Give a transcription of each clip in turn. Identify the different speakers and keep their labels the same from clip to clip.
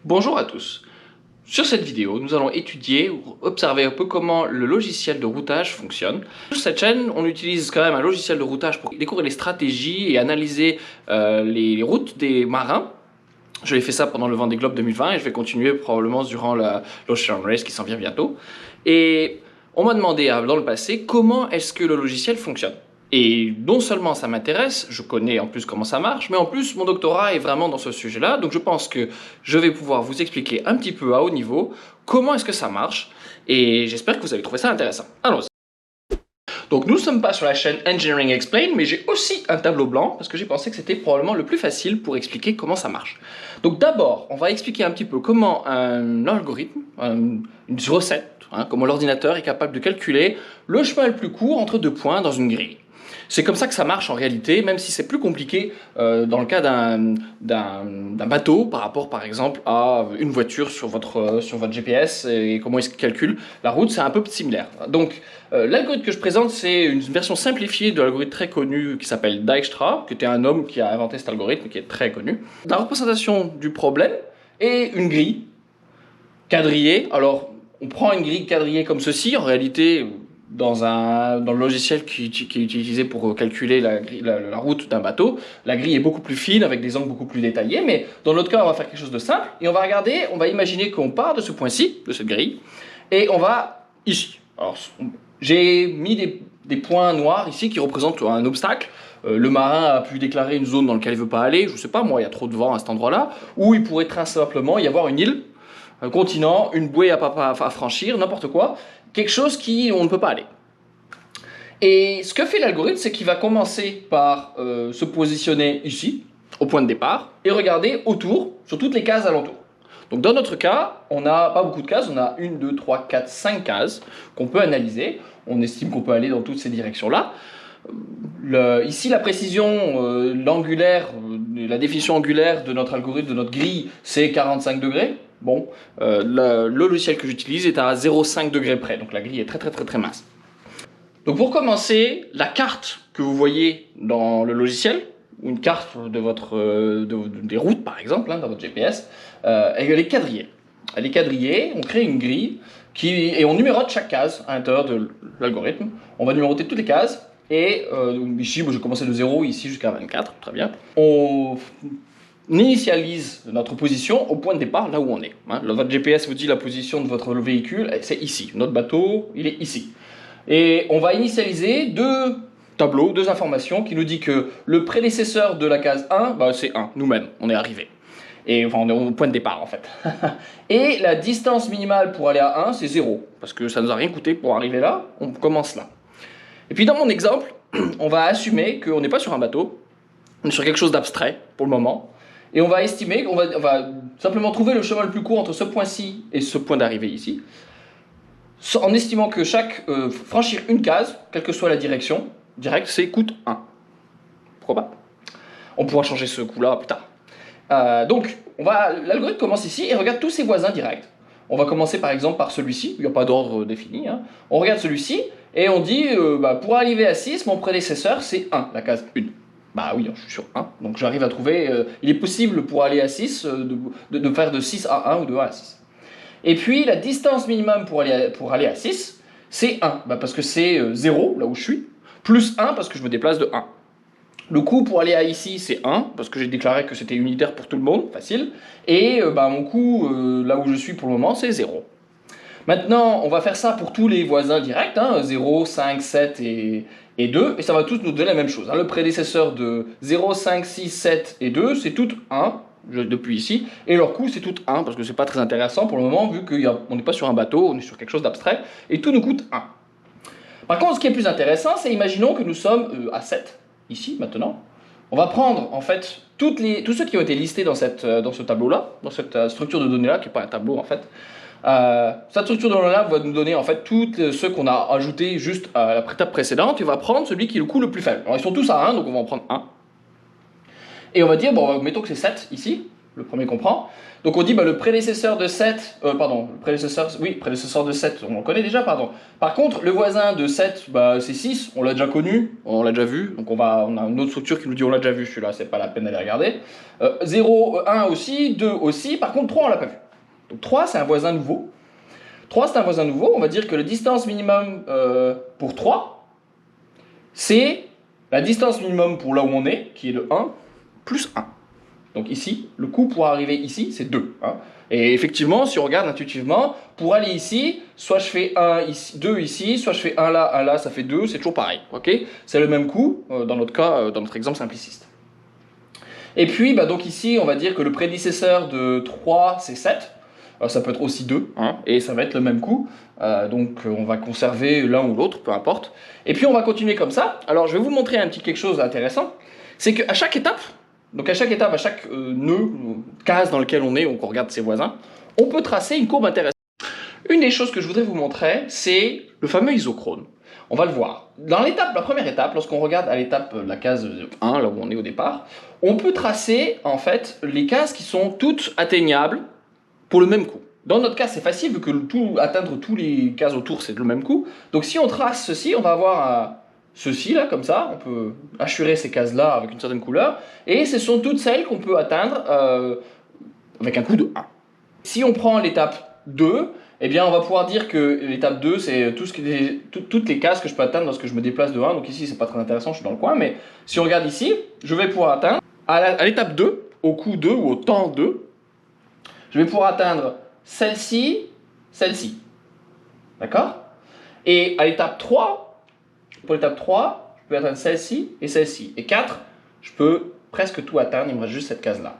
Speaker 1: Bonjour à tous. Sur cette vidéo, nous allons étudier ou observer un peu comment le logiciel de routage fonctionne. Sur cette chaîne, on utilise quand même un logiciel de routage pour découvrir les stratégies et analyser les routes des marins. Je l'ai fait ça pendant le Vendée Globe 2020 et je vais continuer probablement durant l'Ocean Race qui s'en vient bientôt. Et on m'a demandé dans le passé comment est-ce que le logiciel fonctionne. Et non seulement ça m'intéresse, je connais en plus comment ça marche, mais en plus mon doctorat est vraiment dans ce sujet-là, donc je pense que je vais pouvoir vous expliquer un petit peu à haut niveau comment est-ce que ça marche, et j'espère que vous allez trouver ça intéressant. Allons-y. Donc nous ne sommes pas sur la chaîne Engineering Explained, mais j'ai aussi un tableau blanc, parce que j'ai pensé que c'était probablement le plus facile pour expliquer comment ça marche. Donc d'abord, on va expliquer un petit peu comment un algorithme, une recette, comment l'ordinateur est capable de calculer le chemin le plus court entre deux points dans une grille. C'est comme ça que ça marche en réalité, même si c'est plus compliqué dans le cas d'un bateau par rapport par exemple à une voiture sur votre GPS et comment est-ce qu'il calcule la route, c'est un peu similaire. Donc l'algorithme que je présente, c'est une version simplifiée de l'algorithme très connu qui s'appelle Dijkstra, qui était un homme qui a inventé cet algorithme qui est très connu. La représentation du problème est une grille quadrillée. Alors on prend une grille quadrillée comme ceci, en réalité dans le logiciel qui est utilisé pour calculer la route d'un bateau, la grille est beaucoup plus fine avec des angles beaucoup plus détaillés, mais dans notre cas on va faire quelque chose de simple et on va regarder, on va imaginer qu'on part de ce point-ci, de cette grille, et on va ici. Alors j'ai mis des points noirs ici qui représentent un obstacle. Le marin a pu déclarer une zone dans laquelle il ne veut pas aller, je ne sais pas moi, il y a trop de vent à cet endroit-là, ou il pourrait très simplement y avoir une île, un continent, une bouée à franchir, n'importe quoi, quelque chose on ne peut pas aller. Et ce que fait l'algorithme, c'est qu'il va commencer par se positionner ici, au point de départ, et regarder autour, sur toutes les cases alentour. Donc dans notre cas, on n'a pas beaucoup de cases, on a 1, 2, 3, 4, 5 cases qu'on peut analyser. On estime qu'on peut aller dans toutes ces directions-là. Ici, la précision, l'angulaire, la définition angulaire de notre algorithme, de notre grille, c'est 45 degrés. Bon, le logiciel que j'utilise est à 0,5 degrés près, donc la grille est très mince. Donc pour commencer, la carte que vous voyez dans le logiciel, ou une carte des routes par exemple, dans votre GPS, elle est quadrillée. Elle est quadrillée, on crée une grille, et on numérote chaque case à l'intérieur de l'algorithme. On va numéroter toutes les cases, et ici, je vais commencer de 0, ici jusqu'à 24, très bien. On initialise notre position au point de départ, là où on est. Votre GPS vous dit la position de votre véhicule, c'est ici. Notre bateau, il est ici. Et on va initialiser deux tableaux, deux informations qui nous dit que le prédécesseur de la case 1, c'est 1, nous-mêmes, on est arrivé. Et enfin, on est au point de départ en fait. Et la distance minimale pour aller à 1, c'est 0, parce que ça nous a rien coûté pour arriver là, on commence là. Et puis dans mon exemple, on va assumer qu'on n'est pas sur un bateau, on est sur quelque chose d'abstrait pour le moment, et on va estimer qu'on va simplement trouver le chemin le plus court entre ce point-ci et ce point d'arrivée ici, en estimant que franchir une case, quelle que soit la direction, direct, coûte 1. Pourquoi pas? On pourra changer ce coût-là plus tard. Donc, l'algorithme commence ici et regarde tous ses voisins directs. On va commencer par exemple par celui-ci, il n'y a pas d'ordre défini. On regarde celui-ci et on dit, pour arriver à 6, mon prédécesseur c'est 1, la case 1. Bah oui, je suis sur 1, donc j'arrive à trouver, il est possible pour aller à 6, de faire de 6 à 1 ou de 1 à 6. Et puis la distance minimum pour aller à 6, c'est 1, parce que c'est 0, là où je suis, plus 1 parce que je me déplace de 1. Le coût pour aller à ici, c'est 1, parce que j'ai déclaré que c'était unitaire pour tout le monde, facile. Et mon coût, là où je suis pour le moment, c'est 0. Maintenant, on va faire ça pour tous les voisins directs, 0, 5, 7 et 2, et ça va tous nous donner la même chose. Le prédécesseur de 0, 5, 6, 7 et 2, c'est tout 1, depuis ici, et leur coût c'est tout 1, parce que c'est pas très intéressant pour le moment, vu qu'on n'est pas sur un bateau, on est sur quelque chose d'abstrait, et tout nous coûte 1. Par contre, ce qui est plus intéressant, c'est imaginons que nous sommes à 7, ici, maintenant. On va prendre, en fait, tous ceux qui ont été listés dans ce tableau-là, dans cette structure de données-là, qui n'est pas un tableau, en fait. Cette structure de données-là va nous donner, en fait, tous ceux qu'on a ajoutés juste à l'étape précédente, et on va prendre celui qui est le coût le plus faible. Alors, ils sont tous à 1, donc on va en prendre 1. Et on va dire, mettons que c'est 7 ici, le premier qu'on prend. Donc on dit le prédécesseur de 7, prédécesseur de 7, on le connaît déjà, pardon. Par contre, le voisin de 7, c'est 6, on l'a déjà connu, on l'a déjà vu, donc on a une autre structure qui nous dit on l'a déjà vu, celui-là, c'est pas la peine d'aller regarder. 0, 1 aussi, 2 aussi, par contre 3 on l'a pas vu. Donc 3 c'est un voisin nouveau. 3 c'est un voisin nouveau, on va dire que la distance minimum pour 3, c'est la distance minimum pour là où on est, qui est de 1, plus 1. Donc ici, le coût pour arriver ici, c'est 2. Hein. Et effectivement, si on regarde intuitivement, pour aller ici, soit je fais 1 ici, 2 ici, soit je fais 1 là, ça fait 2, c'est toujours pareil. Okay, c'est le même coût dans notre cas, dans notre exemple simpliciste. Et puis, donc ici, on va dire que le prédécesseur de 3, c'est 7. Ça peut être aussi 2, hein, et ça va être le même coût. Donc on va conserver l'un ou l'autre, peu importe. Et puis on va continuer comme ça. Alors je vais vous montrer un petit quelque chose d'intéressant. C'est qu'à chaque étape, à chaque nœud, case dans lequel on est, on regarde ses voisins, on peut tracer une courbe intéressante. Une des choses que je voudrais vous montrer, c'est le fameux isochrone. On va le voir. Dans la première étape, lorsqu'on regarde à l'étape, la case 1, là où on est au départ, on peut tracer en fait les cases qui sont toutes atteignables pour le même coût. Dans notre cas, c'est facile, vu que atteindre tous les cases autour, c'est le même coût. Donc si on trace ceci, on va avoir ceci, là, comme ça. On peut hachurer ces cases-là avec une certaine couleur. Et ce sont toutes celles qu'on peut atteindre avec un coût de 1. Si on prend l'étape 2, eh bien, on va pouvoir dire que l'étape 2, c'est toutes les cases que je peux atteindre lorsque je me déplace de 1. Donc ici, c'est pas très intéressant, je suis dans le coin. Mais si on regarde ici, je vais pouvoir atteindre, à l'étape 2, au coût 2 ou au temps 2, je vais pouvoir atteindre celle-ci, celle-ci. D'accord? Et à l'étape 3, pour l'étape 3, je peux atteindre celle-ci et celle-ci. Et 4, je peux presque tout atteindre, il me reste juste cette case-là.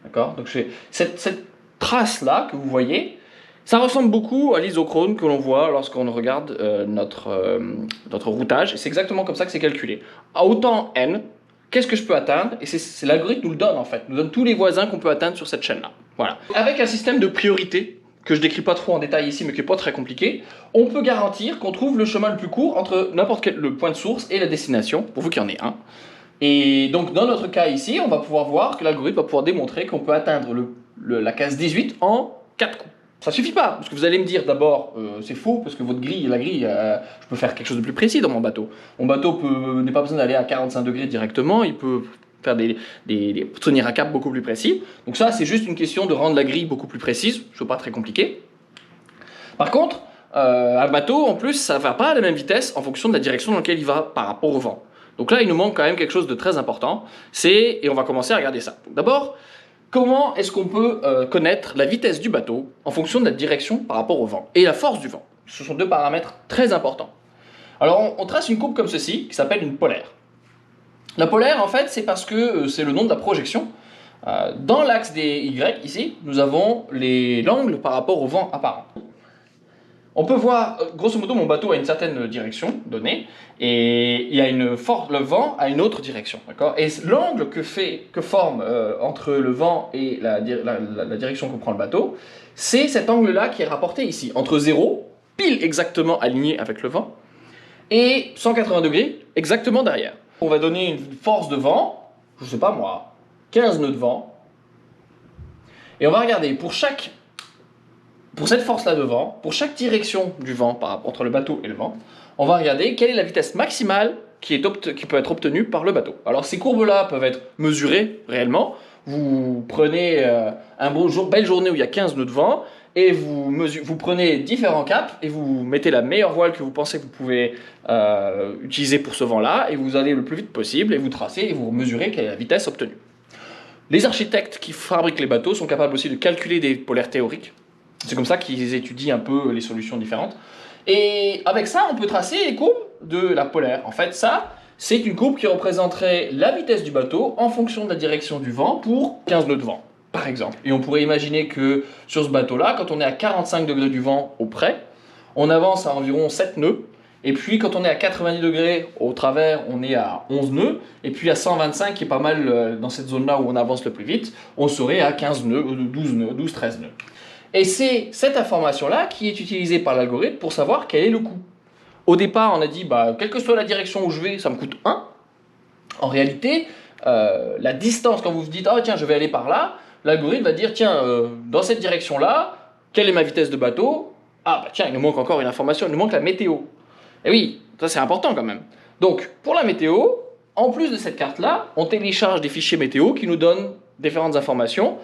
Speaker 1: D'accord? Donc cette trace-là que vous voyez, ça ressemble beaucoup à l'isochrone que l'on voit lorsqu'on regarde notre routage. Et c'est exactement comme ça que c'est calculé. À autant n, qu'est-ce que je peux atteindre? Et c'est l'algorithme nous le donne en fait, nous donne tous les voisins qu'on peut atteindre sur cette chaîne-là. Voilà. Avec un système de priorité, que je décris pas trop en détail ici, mais qui n'est pas très compliqué, on peut garantir qu'on trouve le chemin le plus court entre n'importe quel le point de source et la destination, pourvu qu'il y en ait un. Et donc dans notre cas ici, on va pouvoir voir que l'algorithme va pouvoir démontrer qu'on peut atteindre la case 18 en 4 coups. Ça suffit pas, parce que vous allez me dire d'abord, c'est faux, parce que votre grille, je peux faire quelque chose de plus précis dans mon bateau. Mon bateau n'est pas besoin d'aller à 45 degrés directement, il peut faire tenir un cap beaucoup plus précis. Donc ça, c'est juste une question de rendre la grille beaucoup plus précise, c'est pas très compliqué. Par contre, un bateau, en plus, ça ne va pas à la même vitesse en fonction de la direction dans laquelle il va par rapport au vent. Donc là, il nous manque quand même quelque chose de très important, et on va commencer à regarder ça. D'abord, comment est-ce qu'on peut connaître la vitesse du bateau en fonction de la direction par rapport au vent et la force du vent? Ce sont deux paramètres très importants. Alors on trace une courbe comme ceci, qui s'appelle une polaire. La polaire, en fait, c'est parce que c'est le nom de la projection. Dans l'axe des Y, ici, nous avons l'angle par rapport au vent apparent. On peut voir, grosso modo, mon bateau a une certaine direction donnée, et il y a le vent a une autre direction, d'accord? Et l'angle que forme entre le vent et la direction que prend le bateau, c'est cet angle-là qui est rapporté ici, entre 0, pile exactement aligné avec le vent, et 180 degrés, exactement derrière. On va donner une force de vent, je sais pas moi, 15 nœuds de vent, et on va regarder pour cette force-là de vent, pour chaque direction du vent entre le bateau et le vent, on va regarder quelle est la vitesse maximale qui peut être obtenue par le bateau. Alors ces courbes-là peuvent être mesurées réellement. Vous prenez belle journée où il y a 15 nœuds de vent, et vous prenez différents caps, et vous mettez la meilleure voile que vous pensez que vous pouvez utiliser pour ce vent-là, et vous allez le plus vite possible, et vous tracez, et vous mesurez quelle est la vitesse obtenue. Les architectes qui fabriquent les bateaux sont capables aussi de calculer des polaires théoriques. C'est comme ça qu'ils étudient un peu les solutions différentes. Et avec ça, on peut tracer les courbes de la polaire. En fait, ça, c'est une courbe qui représenterait la vitesse du bateau en fonction de la direction du vent pour 15 nœuds de vent, par exemple. Et on pourrait imaginer que sur ce bateau-là, quand on est à 45 degrés du vent au près, on avance à environ 7 nœuds. Et puis quand on est à 90 degrés au travers, on est à 11 nœuds. Et puis à 125, qui est pas mal dans cette zone-là où on avance le plus vite, on serait à 15 nœuds, 12 nœuds, 12-13 nœuds. Et c'est cette information-là qui est utilisée par l'algorithme pour savoir quel est le coût. Au départ, on a dit, quelle que soit la direction où je vais, ça me coûte 1. En réalité, la distance, quand vous vous dites, oh tiens, je vais aller par là, l'algorithme va dire, tiens, dans cette direction-là, quelle est ma vitesse de bateau? Ah bah tiens, il nous manque encore une information, il nous manque la météo. Et oui, ça c'est important quand même. Donc, pour la météo, en plus de cette carte-là, on télécharge des fichiers météo qui nous donnent différentes informations,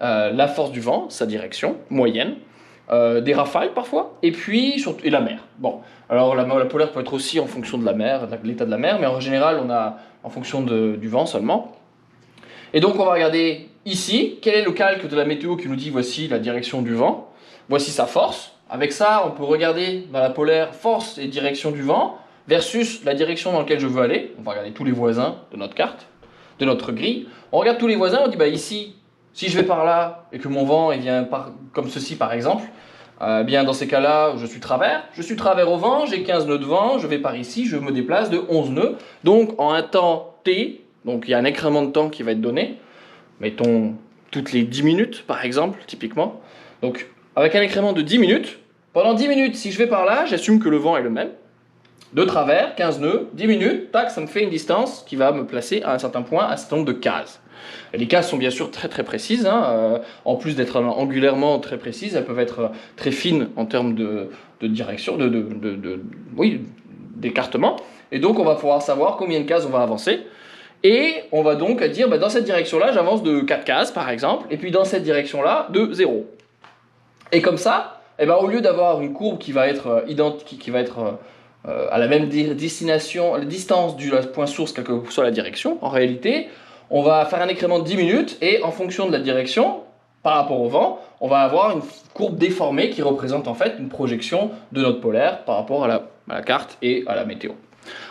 Speaker 1: la force du vent, sa direction moyenne, des rafales parfois, et puis surtout, et la mer. Bon, alors la polaire peut être aussi en fonction de la mer, de l'état de la mer, mais en général on a en fonction du vent seulement. Et donc on va regarder ici, quel est le calque de la météo qui nous dit voici la direction du vent, voici sa force. Avec ça, on peut regarder dans la polaire force et direction du vent versus la direction dans laquelle je veux aller. On va regarder tous les voisins de notre carte, de notre grille. On regarde tous les voisins, on dit bah ici, si je vais par là et que mon vent il vient comme ceci par exemple, bien dans ces cas-là, je suis travers au vent, j'ai 15 nœuds de vent, je vais par ici, je me déplace de 11 nœuds. Donc en un temps t, donc il y a un incrément de temps qui va être donné, mettons toutes les 10 minutes par exemple, typiquement. Donc avec un incrément de 10 minutes, pendant 10 minutes, si je vais par là, j'assume que le vent est le même. De travers, 15 nœuds, 10 minutes, tac, ça me fait une distance qui va me placer à un certain point, un certain nombre de cases. Et les cases sont bien sûr très très précises, hein. En plus d'être angulairement très précises, elles peuvent être très fines en termes de direction, oui, d'écartement. Et donc on va pouvoir savoir combien de cases on va avancer. Et on va donc dire, bah, dans cette direction-là, j'avance de 4 cases par exemple, et puis dans cette direction-là, de 0. Et comme ça, eh ben, au lieu d'avoir une courbe qui va être identique, qui va être à la même destination, à la distance du point source, quelle que soit la direction, en réalité, on va faire un incrément de 10 minutes et en fonction de la direction, par rapport au vent, on va avoir une courbe déformée qui représente en fait une projection de notre polaire par rapport à la carte et à la météo.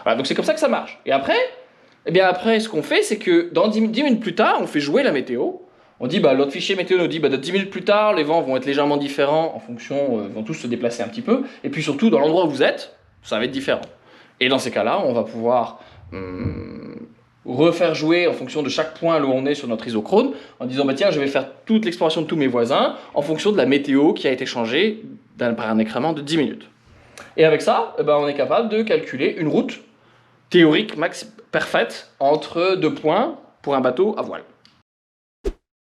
Speaker 1: Voilà, donc c'est comme ça que ça marche. Et après, eh bien après ce qu'on fait, c'est que dans 10 minutes plus tard, on fait jouer la météo. On dit, bah, l'autre fichier météo nous dit, bah, de 10 minutes plus tard, les vents vont être légèrement différents en fonction, vont tous se déplacer un petit peu. Et puis surtout, dans l'endroit où vous êtes, ça va être différent. Et dans ces cas-là, on va pouvoir refaire jouer en fonction de chaque point où on est sur notre isochrone, en disant, bah, tiens, je vais faire toute l'exploration de tous mes voisins en fonction de la météo qui a été changée par un incrément de 10 minutes. Et avec ça, eh ben, on est capable de calculer une route théorique parfaite entre deux points pour un bateau à voile.